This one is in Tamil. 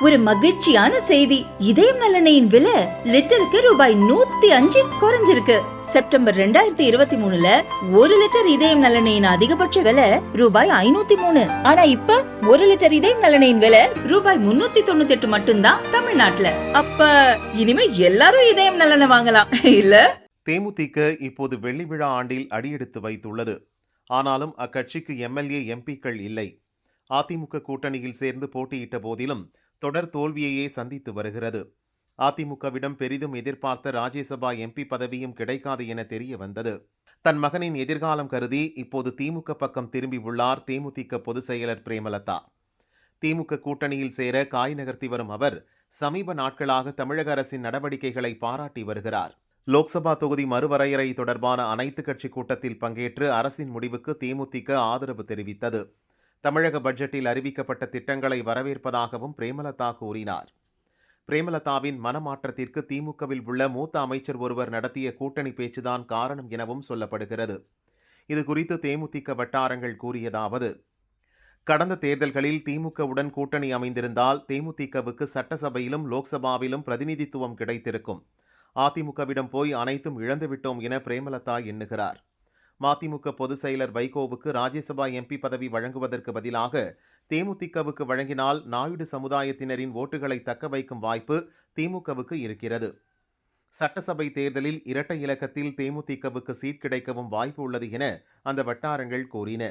ஒரு மகிழ்ச்சியான செய்தி. இதயம் நல்லெண்ணெயின் விலை லிட்டருக்கு ரூபாய் 105 குறைஞ்சிருக்கு. செப்டம்பர் 2023ல 1 லிட்டர் இதயம் நல்லெண்ணெயின் அதிகபட்ச விலை ரூபாய் 503. ஆனா இப்ப 1 லிட்டர் இதயம் நல்லெண்ணெயின் விலை ரூபாய் 398 மட்டும்தான் தமிழ்நாட்டுல. அப்ப இனிமே எல்லாரும் இதயம் நல்லெண்ணெய் வாங்கலாம் இல்ல? தேமுதிக இப்போது வெள்ளி விழா ஆண்டில் அடியெடுத்து வைத்துள்ளது. ஆனாலும் அக்கட்சிக்கு எம்எல்ஏ எம்பிக்கள் இல்லை. அதிமுக கூட்டணியில் சேர்ந்து போட்டியிட்ட போதிலும் தொடர் தோல்வியையே சந்தித்து வருகிறது. அதிமுகவிடம் பெரிதும் எதிர்பார்த்த ராஜ்யசபா எம்பி பதவியும் கிடைக்காது என தெரிய வந்தது. தன் மகனின் எதிர்காலம் கருதி இப்போது திமுக பக்கம் திரும்பி உள்ளார் தேமுதிக பொதுச் செயலர் பிரேமலதா. திமுக கூட்டணியில் சேர காய் நகர்த்தி வரும் அவர் சமீப நாட்களாக தமிழக அரசின் நடவடிக்கைகளை பாராட்டி வருகிறார். லோக்சபா தொகுதி மறுவரையறை தொடர்பான அனைத்து கட்சி கூட்டத்தில் பங்கேற்று அரசின் முடிவுக்கு தேமுதிக ஆதரவு தெரிவித்தது. தமிழக பட்ஜெட்டில் அறிவிக்கப்பட்ட திட்டங்களை வரவேற்பதாகவும் பிரேமலதா கூறினார். பிரேமலதாவின் மனமாற்றத்திற்கு திமுகவில் உள்ள மூத்த அமைச்சர் ஒருவர் நடத்திய கூட்டணி பேச்சுதான் காரணம் எனவும் சொல்லப்படுகிறது. இதுகுறித்து தேமுதிக வட்டாரங்கள் கூறியதாவது: கடந்த தேர்தல்களில் திமுகவுடன் கூட்டணி அமைந்திருந்தால் தேமுதிகவுக்கு சட்டசபையிலும் லோக்சபாவிலும் பிரதிநிதித்துவம் கிடைத்திருக்கும். அதிமுகவிடம் போய் அனைத்தும் இழந்துவிட்டோம் என பிரேமலதா எண்ணுகிறார். மதிமுக பொதுச் செயலர் வைகோவுக்கு ராஜ்யசபா எம்பி பதவி வழங்குவதற்கு பதிலாக தேமுதிகவுக்கு வழங்கினால் நாயுடு சமுதாயத்தினரின் ஓட்டுகளை தக்க வைக்கும் வாய்ப்பு திமுகவுக்கு இருக்கிறது. சட்டசபை தேர்தலில் இரட்டை இலக்கத்தில் தேமுதிகவுக்கு சீட் கிடைக்கவும் வாய்ப்பு உள்ளது என அந்த வட்டாரங்கள் கூறின.